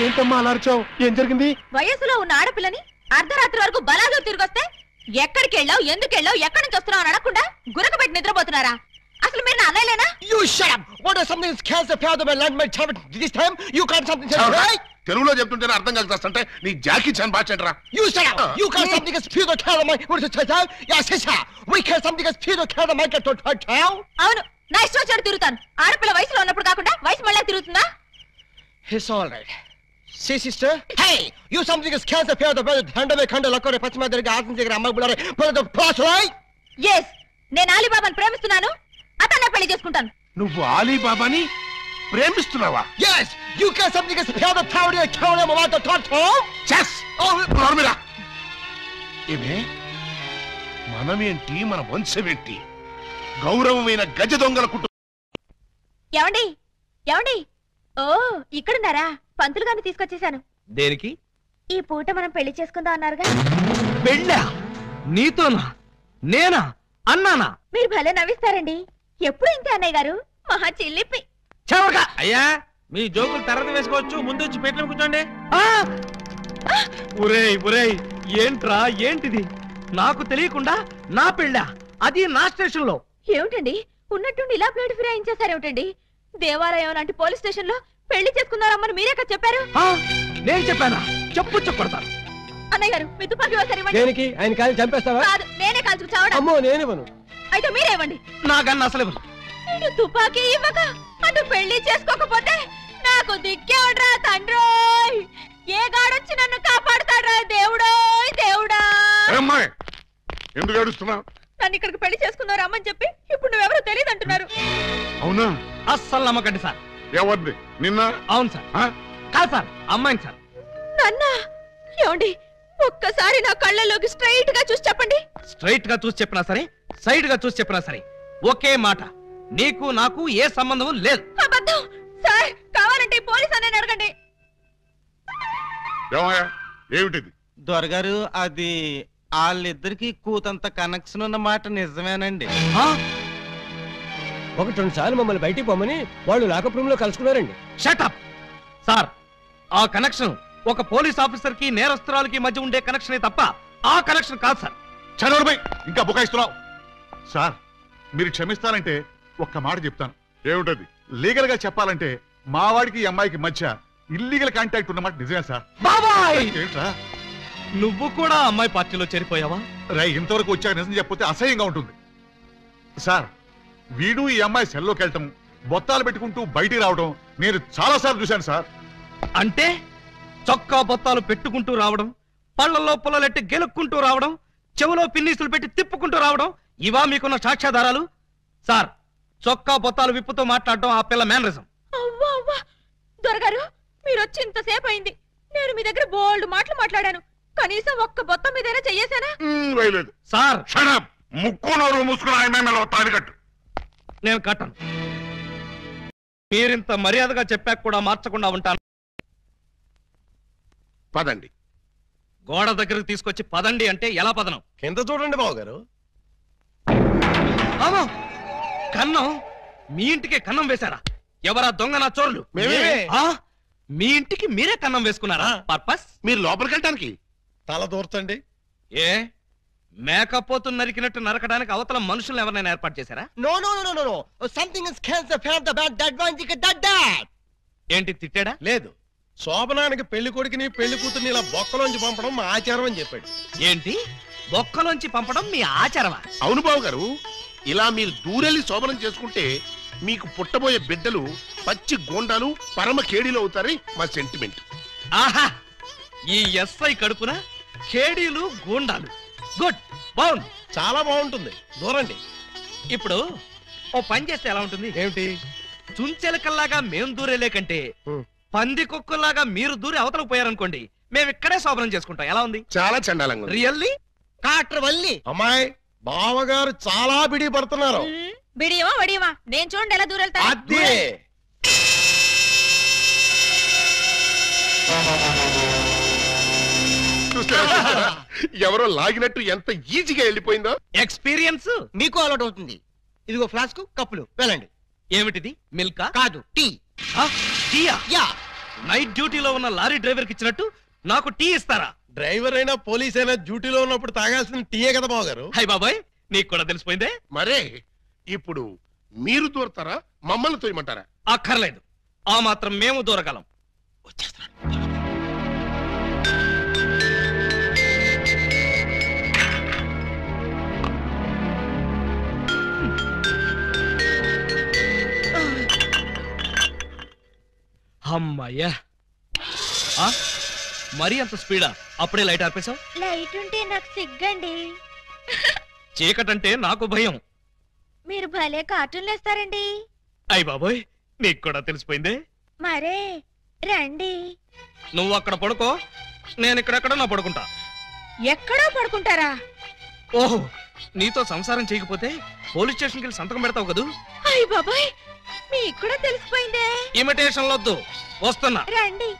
ఏంటమ్మా అలా అరిచావు? ఏం జరిగింది? వయసులో ఉన్న ఆడపిల్లని అర్ధరాత్రి వరకు బలాలు తిరిగొస్తే ఎక్కడికి వెళ్ళావు, ఎందుకు వెళ్ళావు, ఎక్కడి నుంచి వస్తున్నావు అని అడగకుండా గురకబెట్టి నిద్రపోతున్నారా? అసలు మీరు నా అన్నయ్యలేనా? తెలుగులో చెప్తుంటే అర్థం కాకపోతే నీ జాకీ చాన్ బాచంట్రా. అవును, నా ఇష్టం వచ్చాడు తిరుగుతాను. ఆడపిల్ల వయసులో ఉన్నప్పుడు కాకుండా వయసు మళ్ళీ తిరుగుతుందా? It's all right. See, sister? Hey! You something is cancer fear the brother Thanda Khanda Lakore Pachima Derga Asim Jigger Amma Bulare for the plus, right? Yes, నేను అలీబాబాని ప్రేమిస్తున్నాను. అతన్నే పెళ్లి చేసుకుంటాను. నువ్వు అలీబాబాని ప్రేమిస్తున్నావా? Yes! You can something is fear the Tawdi and Kaula Mawata Toto? Chess! Oh, Normira! ఏమే మనమేంటి, మన వంశమేంటి? గౌరవమైన గజ దొంగల కుటుంబం. ఏమండి ఏమండి, ఓ ఇక్కడున్నారా? పంతులు గారిని తీసుకొచ్చేసాను. దేనికి? ఈ పూట మనం పెళ్లి చేసుకుందాం అన్నారుగా. పెళ్ళా? నీతోనా? నేనా? అన్నానా? మీరు భలే నవ్విస్తారండి. ఎప్పుడు ఇంతే అన్నయ్య గారు, మహా చిల్లిపి. చవక అయ్యా, మీ జోకులు తర్వాత వేసుకోవచ్చు, ముందు వచ్చి పెట్టిన కూర్చోండి. ఒరేయ్ ఒరేయ్, ఏంట్రా ఏంటిది? నాకు తెలియకుండా నా పెళ్ళా, అది నా స్టేషన్ లో. ఏమిటండి ఉన్నట్టుండి ఇలా ప్లేట్ ఫిరాయించేసారేమిటండి? దేవాలయం లాంటి పోలీస్ స్టేషన్ లో పెళ్లి చేసుకున్నారమ్మని మీరే కదా చెప్పారు. నేను చెప్పానా? చెప్పు చెప్పడతాను. అన్నయ్య గారు, మీ తుపాకీ ఒకసారి ఇవ్వండి. దేనికి? ఆయన కాలు చంపేస్తావా? కాదు, నేనే కాల్చుకు చావడం. అమ్మో, నేనివ్వను. అయితే మీరే ఇవ్వండి. నాకన్నా అసలు నేను తుపాకీ ఇవ్వక అటు పెళ్లి చేసుకోకపోతే నాకు దిక్కేవడ్రా తండ్రోయ్. ఏ గాడొచ్చి నన్ను కాపాడుతాడ్రా దేవుడోయ్ దేవుడా. ఎందుకు ఏడుస్తున్నావు? నన్ను ఇక్కడికి పెళ్లి చేసుకున్నారు అమ్మని చెప్పి ఇప్పుడు నువ్వెవరో తెలియదు అంటున్నారు. అవునా? అస్సలు నమ్మకండి సార్. ఎవరిది? నిన్న? అవును సార్. కాదు సార్, అమ్మాయిని సార్. నన్నా? ఏమండి ఒక్కసారి నా కళ్ళలోకి స్ట్రైట్ గా చూసి చెప్పండి. స్ట్రైట్ గా చూసి చెప్పినా సరే, సైడ్ గా చూసి చెప్పినా సరే ఒకే మాట, నీకు నాకు ఏ సంబంధం లేదు. అబద్ధం సార్. కావాలంటే పోలీస్ అనే అడగండి. ఏమిటిది? దొరగారు, అది వాళ్ళిద్దరికి కూతంత కనెక్షన్ ఉన్న మాట నిజమేనండి. 1-2 సార్లు మమ్మల్ని బయటికి పోమని వాళ్ళు లాకప్ రూమ్ లో కలుసుకున్నారండి. Shut up sir. ఆ కనెక్షన్ ఒక పోలీస్ ఆఫీసర్ కి నేరస్తురాలకి మధ్య ఉండే కనెక్షనే తప్ప ఆ కనెక్షన్ కాదు సార్. చదవడమై ఇంకా బుకాయిస్తున్నావు. సార్, మీరు క్షమిస్తారంటే ఒక్క మాట చెప్తాను. ఏమిటది? లీగల్ గా చెప్పాలంటే మా వాడికి ఈ అమ్మాయికి మధ్య ఇల్లీగల్ కాంటాక్ట్ ఉన్నమాట నిజమే సార్. బాబాయ్, ఏంట్రా నువ్వు కూడా అమ్మాయి పార్టీలో చేరిపోయావా? రై, ఇంతవరకు వచ్చాక నిజం చెప్పితే అసహ్యంగా ఉంటుంది సార్. వీడు ఈ అమ్మాయి సెల్లోకి వెళ్ళటం, బొత్తాలు పెట్టుకుంటూ బయటికి రావడం నేను చాలా సార్లు చూశాను సార్. అంటే చొక్కా బొత్తాలు పెట్టుకుంటూ రావడం, పళ్లలో పుల్లలెట్టి గెలుక్కుంటూ రావడం, చెవులో పిన్నీసులు పెట్టి తిప్పుకుంటూ రావడం, ఇవా మీకున్న సాక్ష్యాధారాలు? సార్, చొక్కా బొత్తాలు విప్పుతో మాట్లాడడం ఆ పిల్ల మేనరిజం. అవ్వా అవ్వా, దొరగారు మీరు వచ్చి ఇంతసేపు అయింది. నేను మీ దగ్గర బోల్డ్ మాటలు మాట్లాడాను. కనీసం ఒక్క బొత్తం మీదైనా చెయ్యేశానా? సార్, ముక్కు నోరు మూసుకుని కట్టు. నేను కట్టను. మీరింత మర్యాదగా చెప్పాక కూడా మార్చకుండా ఉంటాను. పదండి. గోడ దగ్గరకు తీసుకొచ్చి పదండి అంటే ఎలా పదనం? కింద చూడండి బాబు గారు. కన్నం? మీ ఇంటికి కన్నం వేశారా? ఎవరా దొంగ నా చోరులు? మీ ఇంటికి మీరే కన్నం వేసుకున్నారా? పర్పస్? మీరు లోపలికి వెళ్ళటానికి. తల దూర్చండి. ఏ మేకపోతు నరికినట్టు నరకడానికి అవతల మనుషులను ఎవరైనా ఏర్పాటు చేశారా? No no no no no. Something is cancer from the bad that one thick that that. ఏంటి తిట్టాడా? లేదు, శోభనానికి పెళ్లి కొడుకుని పెళ్లి కూతుర్ని ఇలా బొక్కలోంచి పంపడం మా ఆచారం అని చెప్పాడు. ఏంటి బొక్కలోంచి పంపడం మీ ఆచారమా? అవును బాబు గారు, ఇలా మీరు దూరెళ్ళి శోభనం చేసుకుంటే మీకు పుట్టబోయే బిడ్డలు పచ్చి గోండాలు పరమ కేడీలు అవుతారని మా సెంటిమెంట్. ఆహా, ఈ ఎస్ఐ కడుపున కేడీలు గోండాలు. గుడ్, బాగుంది, చాలా బాగుంటుంది. దూరండి. ఇప్పుడు ఓ పని చేస్తే ఎలా ఉంటుంది? ఏమిటి? చుంచెలకల్లాగా మేం దూరేలే కంటే పంది కుక్కల్లాగా మీరు దూరి అవతలకు పోయారనుకోండి, మేము ఇక్కడే శోభనం చేసుకుంటాం. ఎలా ఉంది? చాలా చండాలంగా. రియల్లీ? కాట్ర వల్లి అమ్మాయి బావగారు చాలా బిడి పడుతున్నారు. బిడియమా వడియమా నేను చూడండి ఎలా దూరెళ్తా. అదే ఎవరో లాగినట్టు ఎంత ఈజీగా వెళ్ళిపోయిందో. ఎక్స్పీరియన్స్ మీకు అలవాటు అవుతుంది. ఇదిగో ఫ్లాస్క్, కప్పులు వెళ్ళండి. ఏమిటిది? మిల్కా? కాదు, టీ. టీయా? యా. నైట్ డ్యూటీలో ఉన్న లారీ డ్రైవర్ కి ఇచ్చినట్టు నాకు టీ ఇస్తారా? డ్రైవర్ అయినా పోలీస్ అయినా డ్యూటీలో ఉన్నప్పుడు తాగాల్సిన టీయే కదా బావగారు. హై బాబాయ్, నీకు కూడా తెలిసిపోయిందే. మరే ఇప్పుడు మీరు దూరతారా, మమ్మల్ని తోయమంటారా? అక్కర్లేదు, ఆ మాత్రం మేము దూరగలం. వచ్చేస్తున్నాడు. అమ్మయ్యా, మరీ అంత స్పీడా? అప్పుడే లైట్ ఆర్పేశావు? లైట్ ఉంటే నాకు సిగ్గండి. చీకటంటే నాకు భయం. మీరు భలే కార్టూన్లు వేస్తారండి. అయ్ బాబోయ్, నీకు కూడా తెలిసిపోయిందే. మరే రండి. నువ్వు అక్కడ పడుకో, నేను ఇక్కడెక్కడ నా పడుకుంటా. ఎక్కడో పడుకుంటారా? ఓహో, నీతో సంసారం చేయకపోతే పోలీస్ స్టేషన్కి వెళ్ళి సంతకం పెడతావు కదూ. అయ్య బాబాయ్, మీకు కూడా తెలిసిపోయిందే. ఇమిటేషన్ వద్దు, వస్తున్నా. రండి.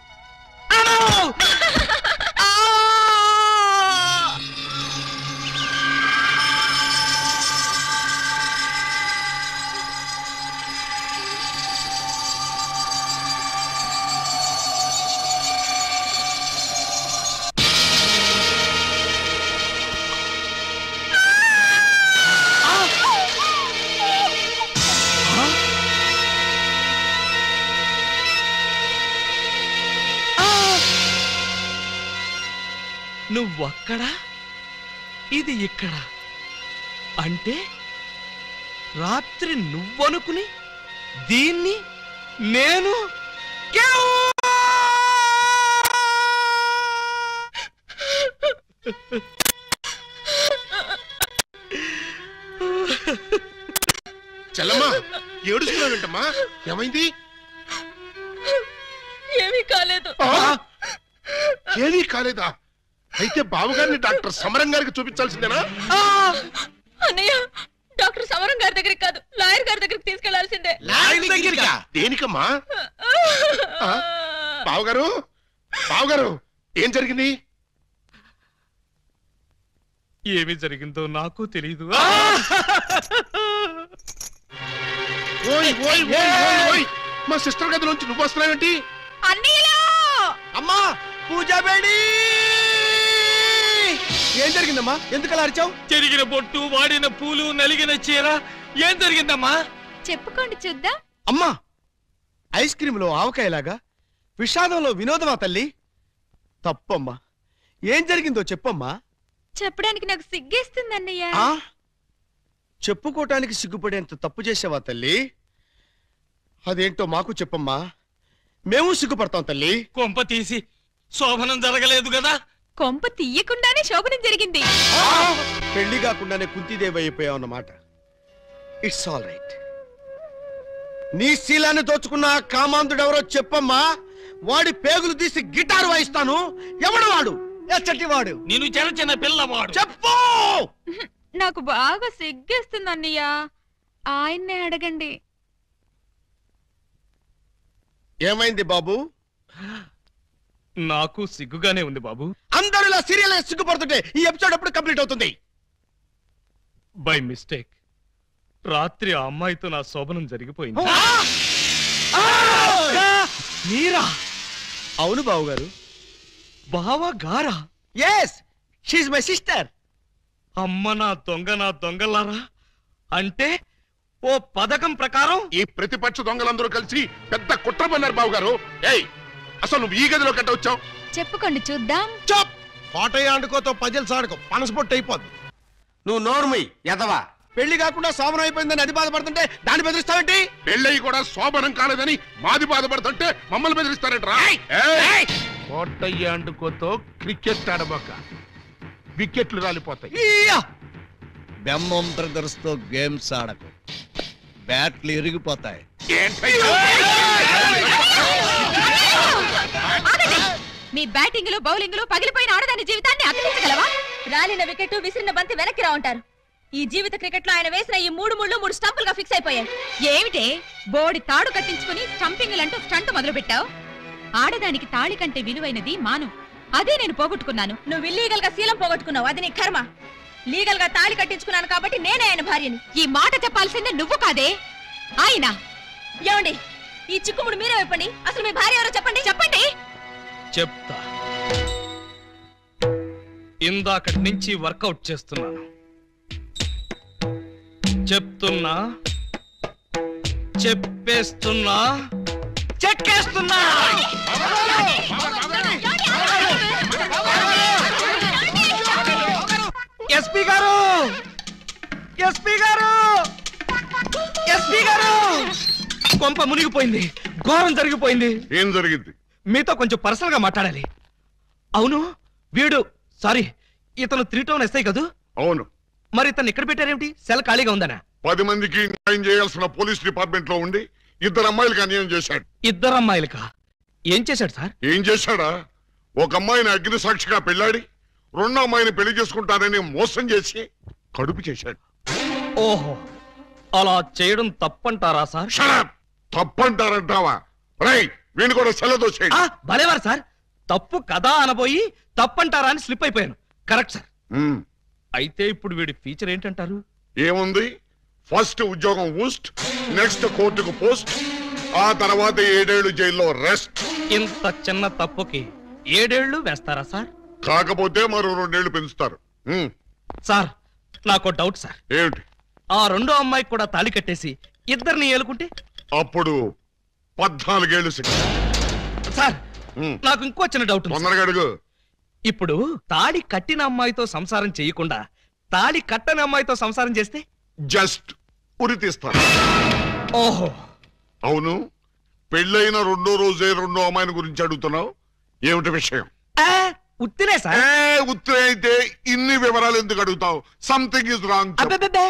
నువ్వక్కడ, ఇది ఇక్కడ. అంటే రాత్రి నువ్వనుకుని దీన్ని నేను చెల్లమ్మా, ఏడుస్తున్నావేంటమ్మా? ఏమైంది? ఏమీ కాలేదు. ఏమీ కాలేదా? అయితే బావగారిని డాక్టర్ సమరం గారికి చూపించాల్సిందేనా? అన్నయ్య, డాక్టర్ సమరం గారి దగ్గరికి కాదు, లాయర్ గారి దగ్గరికి తీసుకెళ్లాల్సిందే. దేనికమ్మా? బావగారు, బావగారు, ఏం జరిగింది? ఏమి జరిగిందో నాకు తెలియదు. ఓయ్ ఓయ్ ఓయ్ ఓయ్ ఓయ్, మా సిస్టర్ గదిలోంచి నువ్వు వస్తున్నావేంటి? అన్నయ్యలో అమ్మా, పూజ బేడి. ఏం జరిగిందమ్మా? ఎందుకు అలా అరిచావు? చెరిగిన బొట్టు, వాడిన పూలు, నలిగిన చీర. ఏం జరిగిందమ్మా? చెప్పుకోండి చూద్దాం. అమ్మా, ఐస్ క్రీములో ఆవకాయలాగా విషాదంలో వినోదమా తల్లి? తప్పమ్మా, ఏం జరిగిందో చెప్పమ్మా. చెప్పడానికి నాకు సిగ్గేస్తుంది అన్నయ్య. ఆ చెప్పుకోటానికి సిగ్గుపడేంత తప్పు చేసావా తల్లి? అదేంటో మాకు చెప్పమ్మా, మేము సిగ్గుపడతాం తల్లి. కొంప తీసి శోభనం జరగలేదు కదా? కొంప తీయకుండానే శోభనం జరిగింది. పెళ్లి కాకుండానే కుంతిదేవి అయిపోయావు అన్నమాట. It's all right. నీ శీలాన్ని దోచుకున్న ఆ కామాంధుడెవరో చెప్పమ్మా. వాడి పేగులు తీసి గిటారు వాయిస్తాను. ఎవడు వాడు? ఎచ్చటి వాడు? నేను చిన్న చిన్న పిల్లవాడు. చెప్పు. నాకు బాగా సిగ్గేస్తుంది అన్నయ్య, ఆయన్నే అడగండి. ఏమైంది బాబు? నాకు సిగ్గుగానే ఉంది బాబు. అందరూ ఇలా సీరియల్ సిగ్గుపడుతుంటే ఈ ఎపిసోడ్ ఎప్పుడు కంప్లీట్ అవుతుంది? బై మిస్టేక్ రాత్రి ఆ అమ్మాయితో నా శోభనం జరిగిపోయింది. మీరా? అవును బాబు గారు. బావా గారా? Yes, she's my sister. అమ్మ నా దొంగ, నా దొంగలారా. అంటే ఓ పథకం ప్రకారం ఈ ప్రతిపక్ష దొంగలందరూ కలిసి పెద్ద కుట్ర పన్నారు బావగారు. ఏయ్, అసలు నువ్వు ఈ గదిలో కట్ట వచ్చావు? చెప్పుకోండి చూద్దాం. చాప్. కోటయ్య ఆడుకోతో పజల్స్ ఆడుకో, పనసపొట్టు అయిపోద్ది. నువ్వు నోర్మి ఎదవా. పెళ్లి కాకుండా శోభనం అయిపోయిందని అది బాధపడుతుంటే దాన్ని బెదిరిస్తావేంటి? పెళ్ళయి కూడా శోభనం కాలేదని మాది బాధపడుతుంటే మమ్మల్ని బెదిరిస్తారంటరా? కోటయ్య అండుకోతో క్రికెట్ ఆడబోక, వికెట్లు రాలిపోతాయి. బెమ్మం బ్రదర్స్ తో గేమ్స్ ఆడకు, బ్యాట్లు ఇరిగిపోతాయి. మీ బ్యాటింగ్ లో బౌలింగ్ లో పగిలిపోయిన ఆడదాని జీవితాన్ని అతికించగలవా? రాలిన వికెట్, విసిరిన బంతి వెనక్కి రా ఉంటారు. ఈ జీవిత క్రికెట్ లో ఆయన వేసిన ఈ 3 ముళ్ళు 3 స్టంపులుగా ఫిక్స్ అయిపోయాయి. ఏమిటే బోడి తాడు కట్టించుకుని స్టంపింగ్ అంటూ స్టంట్ మొదలు పెట్టావు? ఆడదానికి తాళి కంటే విలువైనది మాను. అదే నేను పోగొట్టుకున్నాను. నువ్వు ఇల్లీగల్ గా శీలం పోగొట్టుకున్నావు, అది నీ కర్మ. లీగల్ గా తాళి కట్టించుకున్నాను కాబట్టి నేనే ఆయన భార్యని. ఈ మాట చెప్పాల్సిందే నువ్వు కాదే ఆయన. ఏమండి ఈ చిక్కుముడు మీరే చెప్పండి. అసలు మీ భార్య ఎవరో చెప్పండి. చెప్పండి. చెప్తా. ఇందాకటి నుంచి వర్కౌట్ చేస్తున్నాను. చెప్తున్నా, చెప్పేస్తున్నా, చెక్కేస్తున్నా. ఎస్పీ గారు, ఎస్పీ గారు, ఎస్పీ గారు, కొంప మునిగిపోయింది, ఘోరం జరిగిపోయింది. ఏం జరిగింది? మీతో కొంచెం పర్సనల్ గా మాట్లాడాలి. అవును, వీడు సారీ ఇతను 3 టౌన్ ఎస్ఐ కదూ? అవును. మరి ఇతను ఇక్కడ పెట్టారేమిటి? సెల్ ఖాళీగా ఉందనా? 10 మందికి న్యాయం చేయాల్సిన పోలీస్ డిపార్ట్మెంట్ లో ఉండి 2 అమ్మాయిలకు అన్యాయం చేశాడు. 2 అమ్మాయిలకా? ఏం చేశాడు సార్? ఏం చేశాడా? ఒక అమ్మాయిని అగ్ని సాక్షిగా పెళ్ళాడి 2వ అమ్మాయిని పెళ్లి చేసుకుంటానని మోసం చేసి కడుపు చేశాడు. ఓహో, అలా చేయడం తప్పంటారా సార్? షడప్! తప్పంటారంటావా? రై, వీణు కూడా సెలదోసేయండి. భలేవారు సార్, తప్పు కదా అనబోయి తప్పంటారా అని స్లిప్ అయిపోయాను. Correct sir. అయితే ఇప్పుడు వీడి ఫీచర్ ఏంటంటారు? ఏముంది? ఫస్ట్ ఉద్యోగం ఊస్ట్, నెక్స్ట్ కోర్టుకు పోస్ట్, ఆ తర్వాత 7 ఏళ్లు జైల్లో రెస్ట్. ఇంత చిన్న తప్పుకి 7 ఏళ్లు వేస్తారా సార్? కాకపోతే మరో 2 ఏళ్లు పెంచుతారు. సార్, నాకు డౌట్ సార్. ఏమిటి? ఆ 2వ అమ్మాయికి కూడా తాళి కట్టేసి 2ని ఏలుకుంటే అప్పుడు 14 ఏళ్లు శిక్ష. సార్, నాకు ఇంకో చిన్న డౌట్ ఉంది. తొందరగా అడుగు. ఇప్పుడు తాళి కట్టిన అమ్మాయితో సంసారం చేయకుండా తాళి కట్టని అమ్మాయితో సంసారం చేస్తే జస్ట్ ఉరి తీస్తారు. ఓహో, అవును, పెళ్ళైన 2వ రోజే 2వ అమ్మాయిని గురించి అడుగుతున్నావు. ఏమిటి విషయం? ఉత్తినే సార్. ఉత్తరే అయితే ఇన్ని వివరాలు ఎందుకు అడుగుతావు? Something is wrong. అబ్బే,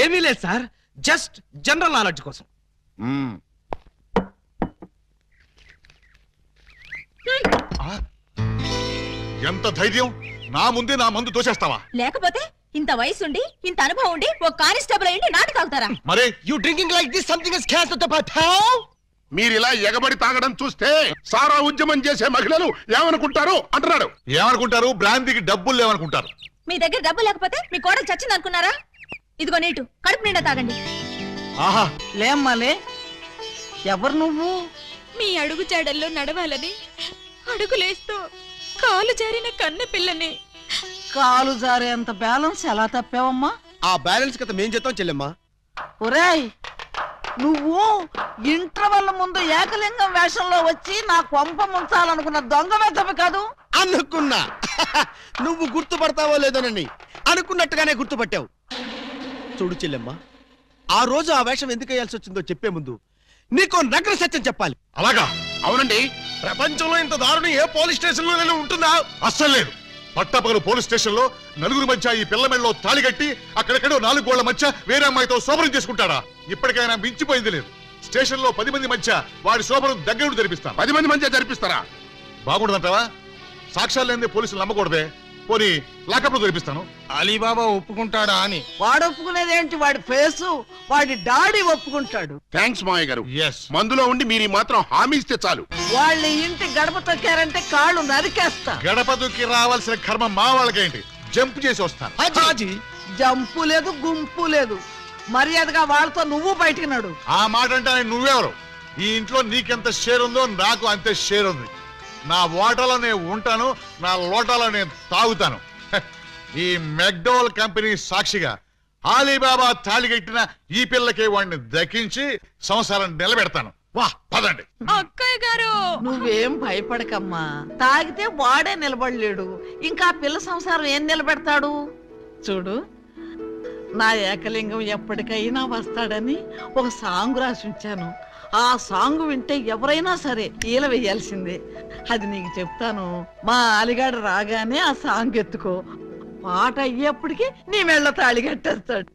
ఏమీ లేదు సార్, జస్ట్ జనరల్ నాలెడ్జ్ కోసం. ఎంత ధైర్యం! నా ముందే నా మందు తోసేస్తావా? లేకపోతే ఇంత వయసుండి ఇంత అనుభవం ఉండి ఒక కానిస్టేబుల్ అయ్యి నాటు తాగుతారా? మరే you drinking like this something is cancer to పటావ్. మీరు ఇలా ఎగబడి తాగడం చూస్తే సారా ఉద్యమం చేసే మహిళలు ఏమనుకుంటారు అంటున్నాడు. ఏమనుకుంటారు? బ్రాంతికి డబ్బులు లేవనుకుంటారు. మీ దగ్గర డబ్బు లేకపోతే మీ కోడలు చచ్చింది అనుకున్నారా? ఇదిగో నీటు, కడుపు నిండా తాగండి. ఆహా, లేమ్మాలే, ఎవరు నువ్వు? మీ అడుగు చాడల్లో నడవాలని అడుగులేస్తూ కాలు జారిన కన్న పిల్లని. కాలు జారేంత బ్యాలెన్స్ ఎలా తప్పావమ్మా? ఆ బ్యాలెన్స్ కథ మేం చేద్దాం చెల్లెమ్మా. ఒరేయ్, నువ్వు ఇంటర్వెల్ ముందు ఏకలింగం వేషంలో వచ్చి నా కొంప ముంచాలనుకున్న దొంగ వెతవి కాదు? అనుకున్నా. నువ్వు గుర్తుపడతావో లేదోనని అనుకున్నట్టుగానే గుర్తుపట్టావు. చూడు చెల్లెమ్మా, ఆ రోజు ఆ వేషం ఎందుకు వేయాల్సి వచ్చిందో చెప్పే ముందు నీకో నగ్న సత్యం చెప్పాలి. అలాగా? అవునండి. ప్రపంచంలో ఇంత దారుణం ఏ పోలీస్ స్టేషన్ లో ఉంటుందా? అస్సలు లేదు. పట్టపగలు పోలీస్ స్టేషన్ లో నలుగురు మధ్య ఈ పిల్ల మెడలో తాళి కట్టి అక్కడెక్కడో 4 గోళ్ల మధ్య వేరే అమ్మాయితో శోభనం చేసుకుంటాడా? ఇప్పటికైనా మించిపోయింది లేదు. స్టేషన్ లో 10 మంది మధ్య వాడి శోభనం దగ్గర జరిపిస్తాను. 10 మంది మధ్య జరిపిస్తారా? బాగుండదంటావా? సాక్ష్యాలు లేనిదే పోలీసులు నమ్మకూడదే. పోనీ లాకప్ లో జరిపిస్తాను. అలీబాబా ఒప్పుకుంటాడా అని. వాడు ఒప్పుకునేదేంటి? వాడి ఫేసు, వాడి డాడీ ఒప్పుకుంటాడు. థ్యాంక్స్ మావయ్య గారు. Yes. మందులో ఉండి మీరు మాత్రం హామీ ఇస్తే చాలు. వాళ్ళ ఇంటి గడప తొక్కారంటే కాళ్ళు నరికేస్తా. గడప దుక్కి రావాల్సిన కర్మ మా వాళ్ళకేంటి? జంప్ చేసి వస్తాను. హాజీ, జంపు లేదు, గుంపు లేదు. మర్యాదగా వాళ్ళతో నువ్వు బయటికి నడు. ఆ మాట అంటే నువ్వెవరు? ఈ ఇంట్లో నీకెంత షేర్ ఉందో నాకు అంతే షేర్ ఉంది. నా ఓటలో నేను ఉంటాను, నా లోటాలో నేను తాగుతాను. ఈ మెక్డోవల్ కంపెనీ సాక్షిగా అలీబాబా తాళిగట్టిన ఈ పిల్లకి వాడిని దక్కించి సంసారం నిలబెడతాను. వా, పదండి. అక్కయ్య గారు, నువ్వేం భయపడకమ్మా. తాగితే వాడే నిలబడలేడు, ఇంకా పిల్ల సంసారం ఏం నిలబెడతాడు? చూడు, నా ఏకలింగం ఎప్పటికైనా వస్తాడని ఒక సాంగ్ రాసి ఉంచాను. ఆ సాంగ్ వింటే ఎవరైనా సరే ఈల వేయాల్సిందే. అది నీకు చెప్తాను. మా అలిగాడు రాగానే ఆ సాంగ్ ఎత్తుకో. పాట అయ్యేప్పటికి నీ మెళ్ళ తాళి కట్టేస్తాడు.